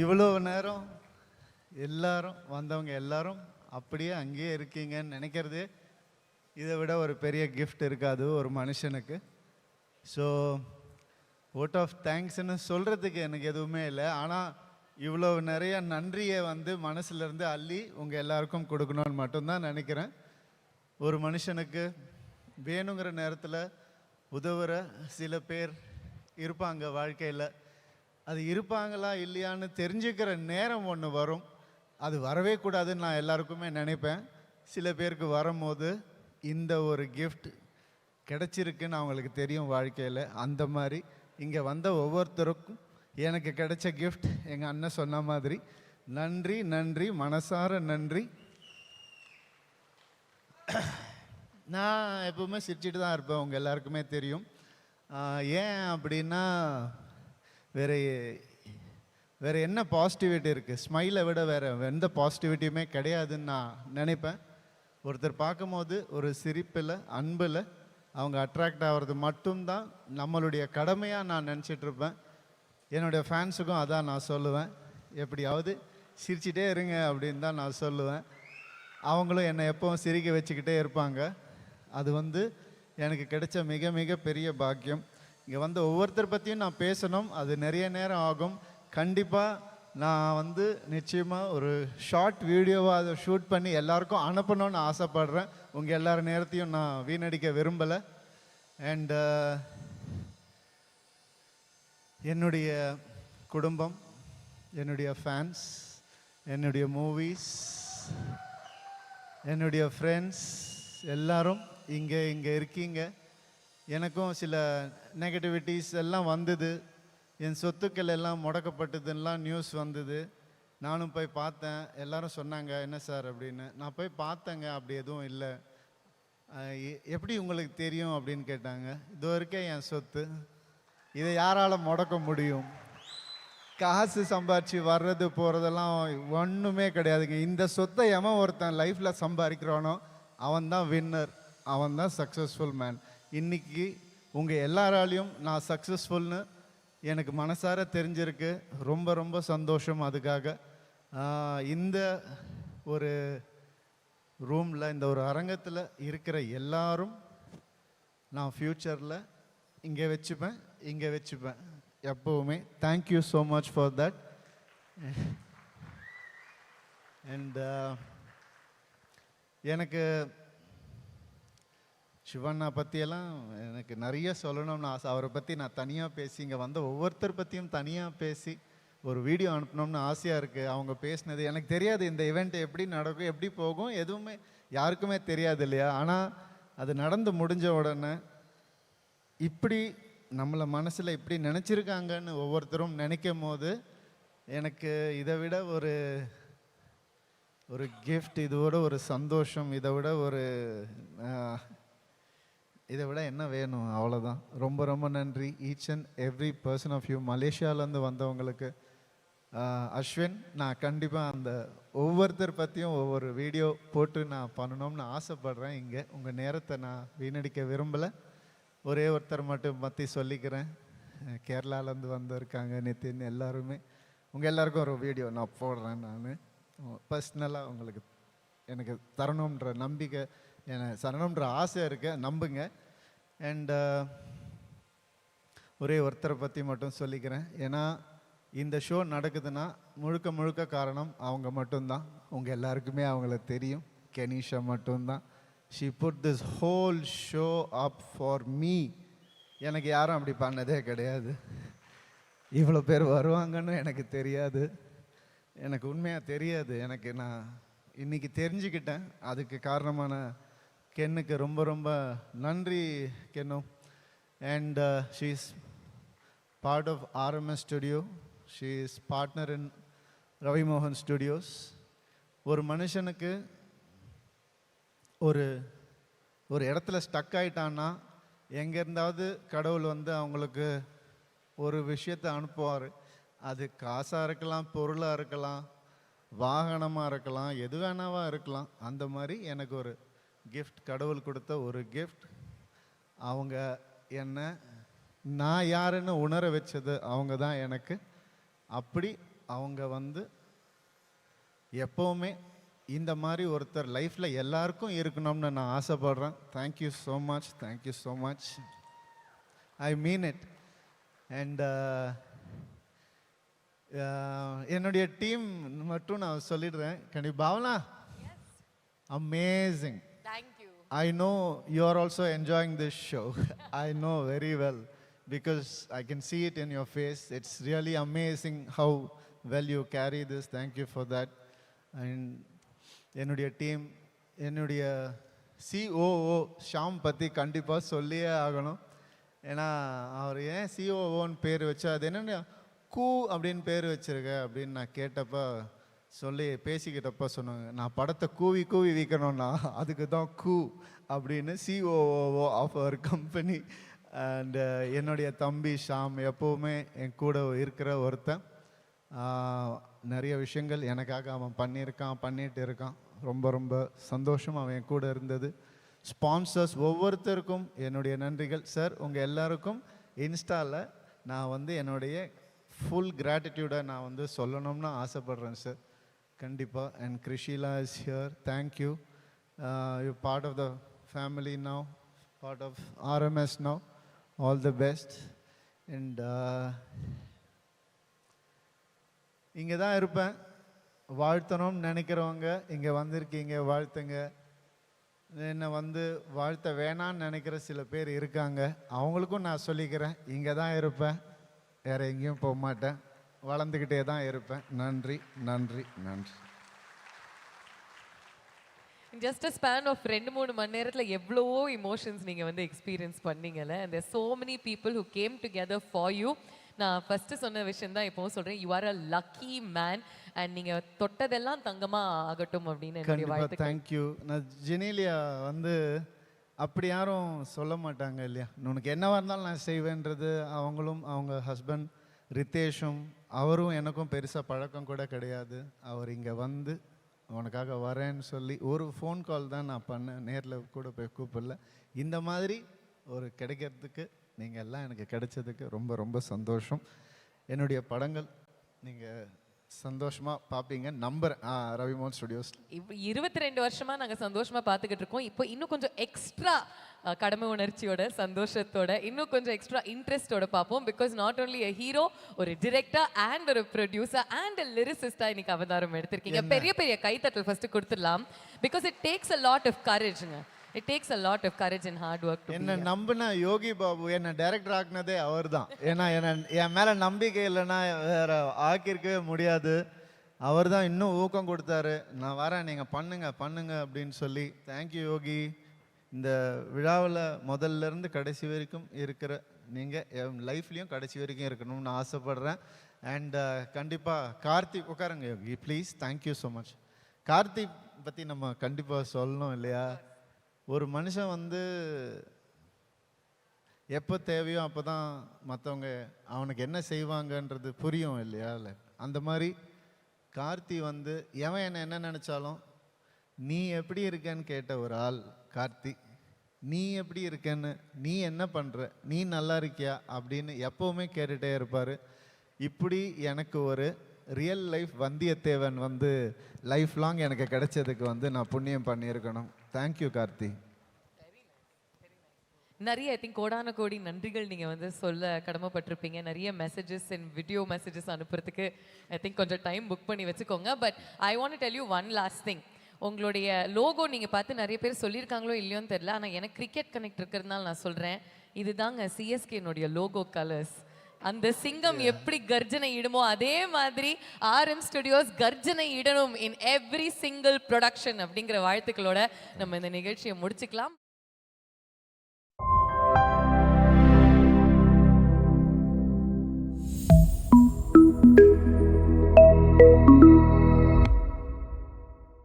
இவ்வளோ நேரம் எல்லாரும் வந்தவங்க எல்லாரும் அப்படியே அங்கேயே இருக்கீங்கன்னு நினைக்கிறதே இதை விட ஒரு பெரிய கிஃப்ட் இருக்காது ஒரு மனுஷனுக்கு. ஸோ வோட் ஆஃப் தேங்க்ஸ்ன்னு சொல்கிறதுக்கு எனக்கு எதுவுமே இல்லை. ஆனால் இவ்வளோ நிறைய நன்றியை மனசுலேருந்து அள்ளி உங்கள் எல்லாருக்கும் கொடுக்கணும்னு மட்டும்தான் நினைக்கிறேன். ஒரு மனுஷனுக்கு வேணுங்கிற நேரத்தில் உதவுற சில பேர் இருப்பாங்க வாழ்க்கையில். அது இருப்பாங்களா இல்லையான்னு தெரிஞ்சுக்கிற நேரம் ஒன்று வரும். அது வரவே கூடாதுன்னு நான் எல்லாருக்குமே நினைப்பேன். சில பேருக்கு வரும்போது இந்த ஒரு கிஃப்ட் கிடச்சிருக்குன்னு அவங்களுக்கு தெரியும் வாழ்க்கையில். அந்த மாதிரி இங்கே வந்த ஒவ்வொருத்தருக்கும் எனக்கு கிடைச்ச கிஃப்ட் எங்கள் அண்ணன் சொன்ன மாதிரி நன்றி நன்றி, மனசார நன்றி. நான் எப்பவுமே சிரிச்சிட்டு தான் இருப்பேன், உங்கள் எல்லாருக்குமே தெரியும். ஏன் அப்படின்னா வேறு என்ன பாசிட்டிவிட்டி இருக்குது? ஸ்மைலை விட வேறு எந்த பாசிட்டிவிட்டியுமே கிடையாதுன்னு நான் நினைப்பேன். ஒருத்தர் பார்க்கும்போது ஒரு சிரிப்பில், அன்பில் அவங்க அட்ராக்ட் ஆகிறது மட்டும்தான் நம்மளுடைய கடமையாக நான் நினச்சிட்ருப்பேன். என்னுடைய ஃபேன்ஸுக்கும் அதான் நான் சொல்லுவேன். எப்படியாவது சிரிச்சிட்டே இருங்க அப்படின்னு தான் நான் சொல்லுவேன். அவங்களும் என்னை எப்பவும் சிரிக்க வச்சுக்கிட்டே இருப்பாங்க. அது எனக்கு கிடைச்ச மிக மிக பெரிய பாக்கியம். இங்கே ஒவ்வொருத்தர் பற்றியும் நான் பேசணும், அது நிறைய நேரம் ஆகும். கண்டிப்பாக நான் நிச்சயமாக ஒரு ஷார்ட் வீடியோவாக அதை ஷூட் பண்ணி எல்லாருக்கும் அனுப்பணும்னு ஆசைப்படுறேன். உங்கள் எல்லார் நேரத்தையும் நான் வீணடிக்க விரும்பலை. அண்ட் என்னுடைய குடும்பம், என்னுடைய ஃபேன்ஸ், என்னுடைய மூவிஸ், என்னுடைய ஃப்ரெண்ட்ஸ் எல்லாரும் இங்கே இருக்கீங்க. எனக்கும் சில நெகட்டிவிட்டிஸ் எல்லாம் வந்தது. என் சொத்துக்கள் எல்லாம் முடக்கப்பட்டதுன்னெலாம் நியூஸ் வந்தது. நானும் போய் பார்த்தேன். எல்லாரும் சொன்னாங்க என்ன சார் அப்படின்னு. நான் போய் பார்த்தேங்க, அப்படி எதுவும் இல்லை. எப்படி உங்களுக்கு தெரியும் அப்படின்னு கேட்டாங்க. இதோ இருக்கே என் சொத்து, இதை யாரால் முடக்க முடியும்? காசு சம்பாரிச்சு வர்றது போகிறதெல்லாம் ஒன்றுமே கிடையாதுங்க. இந்த சொத்தை எவன் ஒருத்தன் லைஃப்பில் சம்பாதிக்கிறானோ அவன் தான் வின்னர், அவன் தான் சக்ஸஸ்ஃபுல் மேன். இன்றைக்கி உங்கள் எல்லாராலையும் நான் சக்ஸஸ்ஃபுல்னு எனக்கு மனசார தெரிஞ்சிருக்கு. ரொம்ப ரொம்ப சந்தோஷம். அதுக்காக இந்த ஒரு ரூமில், இந்த ஒரு அரங்கத்தில் இருக்கிற எல்லாரும் நான் ஃப்யூச்சரில் இங்கே வச்சுப்பேன் எப்போவுமே. Thank you so much for that. And எனக்கு சிவண்ணா பற்றியெல்லாம் எனக்கு நிறைய சொல்லணும்னு ஆசை. அவரை பற்றி நான் தனியாக பேசி, இங்கே ஒவ்வொருத்தர் பற்றியும் தனியாக பேசி ஒரு வீடியோ அனுப்பணும்னு ஆசையாக இருக்குது. அவங்க பேசினது எனக்கு தெரியாது. இந்த ஈவெண்ட் எப்படி நடக்கும், எப்படி போகும், எதுவுமே யாருக்குமே தெரியாது இல்லையா? ஆனால் அது நடந்து முடிஞ்ச உடனே இப்படி நம்மளை மனசில் இப்படி நினச்சிருக்காங்கன்னு ஒவ்வொருத்தரும் நினைக்கும் போது எனக்கு இதை விட ஒரு கிஃப்ட், இதோட ஒரு சந்தோஷம், இதை விட என்ன வேணும்? அவ்வளோதான். ரொம்ப ரொம்ப நன்றி each and every person of you. மலேசியாவிலேருந்து வந்தவங்களுக்கு அஸ்வின், நான் கண்டிப்பாக அந்த ஒவ்வொருத்தர் பற்றியும் ஒவ்வொரு வீடியோ போட்டு நான் பண்ணணும்னு ஆசைப்பட்றேன். இங்கே உங்கள் நேரத்தை நான் வீணடிக்க விரும்பலை. ஒரே ஒருத்தர் மட்டும் பற்றி சொல்லிக்கிறேன். கேரளாவிலேருந்து வந்திருக்காங்க நிதின். எல்லாருமே உங்கள் எல்லாருக்கும் ஒரு வீடியோ நான் போடுறேன். நான் பர்சனலாக உங்களுக்கு எனக்கு தரணுன்ற நம்பிக்கை, எனக்கு தரணுன்ற ஆசை இருக்கு, நம்புங்க. அண்ட் ஒரே ஒருத்தரை பற்றி மட்டும் சொல்லிக்கிறேன். ஏன்னா இந்த ஷோ நடக்குதுன்னா முழுக்க காரணம் அவங்க மட்டும்தான். உங்கள் எல்லாருக்குமே அவங்கள தெரியும். கெனிஷா மட்டும்தான். She put this whole show up for me. எனக்கு யாரும் அப்படி பண்ணதே கிடையாது. இவ்வளோ பேர் வருவாங்கன்னு எனக்கு தெரியாது. எனக்கு உண்மையாக தெரியாது. நான் இன்னைக்கு தெரிஞ்சுக்கிட்டேன். அதுக்கு காரணமான கென்னுக்கு ரொம்ப ரொம்ப நன்றி கென்னு. And she is part of RMS studio. She is partner in Ravi மோகன் ஸ்டுடியோஸ். ஒரு மனுஷனுக்கு ஒரு இடத்துல ஸ்டக் ஆகிட்டான்னா எங்கேருந்தாவது கடவுள் அவங்களுக்கு ஒரு விஷயத்தை அனுப்புவார். அது காசாக இருக்கலாம், பொருளாக இருக்கலாம், வாகனமாக இருக்கலாம், எது வேணாவா இருக்கலாம். அந்த மாதிரி எனக்கு ஒரு கிஃப்ட், கடவுள் கொடுத்த ஒரு கிஃப்ட். அவங்க நான் யாருன்னு உணர வச்சது அவங்க தான் எனக்கு. அப்படி அவங்க வந்து எப்போவுமே இந்த மாதிரி ஒருத்தர் லைஃப்பில் எல்லாருக்கும் இருக்கணும்னு நான் ஆசைப்படுறேன். Thank you so much, thank you so much, I mean it. And என்னுடைய டீம் மட்டும் நான் சொல்லிடுறேன். கண்டிப்பாக Bhavana, amazing. Thank you. I know you are also enjoying this show. I know very well because I can see it in your face. It's really amazing how well you carry this. Thank you for that. And என்னுடைய team, என்னுடைய COO Sham பற்றி கண்டிப்பாக சொல்லியே ஆகணும். ஏன்னா அவர் ஏன் COOன்னு பேர் வச்சா, அது என்னென்ன கூ அப்படின்னு பேர் வச்சிருக்க அப்படின்னு நான் கேட்டப்போ சொல்லி பேசிக்கிட்டப்போ சொன்னாங்க, நான் படத்தை கூவி கூவி விற்கணும்னா அதுக்கு தான் கூ அப்படின்னு COO of our company. And என்னுடைய தம்பி ஷாம் எப்போவுமே என் கூட இருக்கிற ஒருத்தன். நிறைய விஷயங்கள் எனக்காக அவன் பண்ணிட்டு இருக்கான். ரொம்ப ரொம்ப சந்தோஷம் அவன் என் கூட இருந்தது. ஸ்பான்சர்ஸ் ஒவ்வொருத்தருக்கும் என்னுடைய நன்றிகள். சார், உங்கள் எல்லாருக்கும் இன்ஸ்டாவில் நான் வந்து என்னுடைய ஃபுல் கிராட்டிடியூடை நான் வந்து சொல்லணும்னு ஆசைப்பட்றேன் சார், கண்டிப்பாக. And Krishila is here, thank you. You part of the family now, part of RMS now. All the best. And இங்கே தான் இருப்பேன். வாழ்த்தணும்னு நினைக்கிறவங்க இங்கே வந்திருக்கீங்க, வாழ்த்துங்க. என்னை வந்து வாழ்த்த வேணான்னு நினைக்கிற சில பேர் இருக்காங்க, அவங்களுக்கும் நான் சொல்லிக்கிறேன், இங்கே தான் இருப்பேன், வேறு எங்கேயும் போக மாட்டேன், வளர்ந்துக்கிட்டே தான் இருப்பேன். நன்றி, நன்றி, நன்றி. ஜஸ்ட் அ ஸ்பேன் ஆஃப் 2-3 மணி நேரத்தில் எவ்வளவோ இமோஷன்ஸ் நீங்கள் வந்து எக்ஸ்பீரியன்ஸ் பண்ணீங்கல்ல. And there so many people who came together for you. நான் ஃபஸ்ட்டு சொன்ன விஷயம் தான் இப்போவும் சொல்கிறேன், you are a lucky man. And நீங்கள் தொட்டதெல்லாம் தங்கமாக ஆகட்டும் அப்படின்னு என்னுடைய வாழ்த்து. தேங்க்யூ. நான் ஜெனீலியா வந்து அப்படி யாரும் சொல்ல மாட்டாங்க இல்லையா, உனக்கு என்னவாக இருந்தாலும் நான் செய்வேன்றது. அவங்களும் அவங்க ஹஸ்பண்ட் ரித்தேஷும் அவரும் எனக்கும் பெருசாக பழக்கம் கூட கிடையாது. அவர் இங்கே வந்து உனக்காக வரேன்னு சொல்லி ஒரு ஃபோன் கால் தான் நான் பண்ணேன், நேரில் கூட போய் கூப்பிடல. இந்த மாதிரி ஒரு கிடைக்கிறதுக்கு நீங்கள் எல்லாம் எனக்கு கிடைச்சதுக்கு ரொம்ப ரொம்ப சந்தோஷம். என்னுடைய படங்கள் நீங்கள் சந்தோஷமாக பார்ப்பீங்க நம்புறேன். ரவிமோகன் ஸ்டுடியோஸ் இப்போ 22 வருஷமாக நாங்கள் சந்தோஷமாக பார்த்துக்கிட்டு இருக்கோம். இப்போ இன்னும் கொஞ்சம் எக்ஸ்ட்ரா கடமை உணர்ச்சியோட, சந்தோஷத்தோட, இன்னும் கொஞ்சம் எக்ஸ்ட்ரா இன்ட்ரெஸ்டோட பார்ப்போம். Because not only a hero, ஒரு டிரெக்டர் அண்ட் ஒரு ப்ரொடியூசர் அண்ட் அ லிரிசிஸ்டா இன்னைக்கு அவதாரம் எடுத்திருக்கீங்க. பெரிய பெரிய கைத்தட்டல் ஃபர்ஸ்ட் கொடுத்துடலாம். Because it takes a lot of கரேஜ்ங்க. It takes a lot of courage and hard work to என்ன நம்பின யோகி பாபு என்னை டைரக்டர் ஆக்குனதே அவர் தான். ஏன்னா என் மேலே நம்பிக்கை இல்லைன்னா வேற ஆக்கியிருக்கவே முடியாது. அவர் தான் இன்னும் ஊக்கம் கொடுத்தாரு, நான் வரேன், நீங்கள் பண்ணுங்க அப்படின்னு சொல்லி. தேங்க்யூ யோகி. இந்த விழாவில் முதல்லேருந்து கடைசி வரைக்கும் இருக்கிற நீங்கள் என் லைஃப்லேயும் கடைசி வரைக்கும் இருக்கணும்னு ஆசைப்படுறேன். அண்ட் கண்டிப்பாக கார்த்திக், உட்காருங்க Yogi please. Thank you so much. Karthik பற்றி நம்ம கண்டிப்பாக சொல்லணும் இல்லையா. ஒரு மனுஷன் வந்து எப்போ தேவையோ அப்போ தான் மற்றவங்க அவனுக்கு என்ன செய்வாங்கன்றது புரியும் இல்லையா. அந்த மாதிரி கார்த்தி வந்து எவன் என்ன நினச்சாலும் நீ எப்படி இருக்கேன்னு கேட்ட ஒரு ஆள் கார்த்தி. நீ எப்படி இருக்கேன்னு, நீ என்ன பண்ணுற, நீ நல்லா இருக்கியா அப்படின்னு எப்போவுமே கேட்டுகிட்டே இருப்பார். இப்படி எனக்கு ஒரு ரியல் லைஃப் வந்தியத்தேவன் வந்து லைஃப் லாங் எனக்கு கிடைச்சதுக்கு வந்து நான் புண்ணியம் பண்ணியிருக்கணும். தேங்க்யூ கார்த்தி. நிறைய ஐ திங்க் கோடான கோடி நன்றிகள் நீங்கள் வந்து சொல்ல கடமைப்பட்டிருப்பீங்க. நிறைய மெசேஜஸ் அண்ட் வீடியோ மெசேஜஸ் அனுப்புறதுக்கு ஐ திங்க் கொஞ்சம் டைம் புக் பண்ணி வச்சுக்கோங்க. But I want to tell you one last thing. உங்களுடைய லோகோ நீங்கள் பார்த்து நிறைய பேர் சொல்லியிருக்காங்களோ இல்லையோன்னு தெரியல, ஆனால் எனக்கு கிரிக்கெட் கனெக்ட் இருக்கிறதுனால நான் சொல்கிறேன், இதுதாங்க சிஎஸ்கேனுடைய லோகோ கலர்ஸ். அந்த சிங்கம் எப்படி கர்ஜனை இடுமோ அதே மாதிரி RM ஸ்டுடியோஸ் கர்ஜனை இடணும் இன் எவ்ரி சிங்கிள் ப்ரொடக்ஷன் அப்படிங்கிற வாழ்த்துக்களோட நம்ம இந்த நிகழ்ச்சியை முடிச்சுக்கலாம்.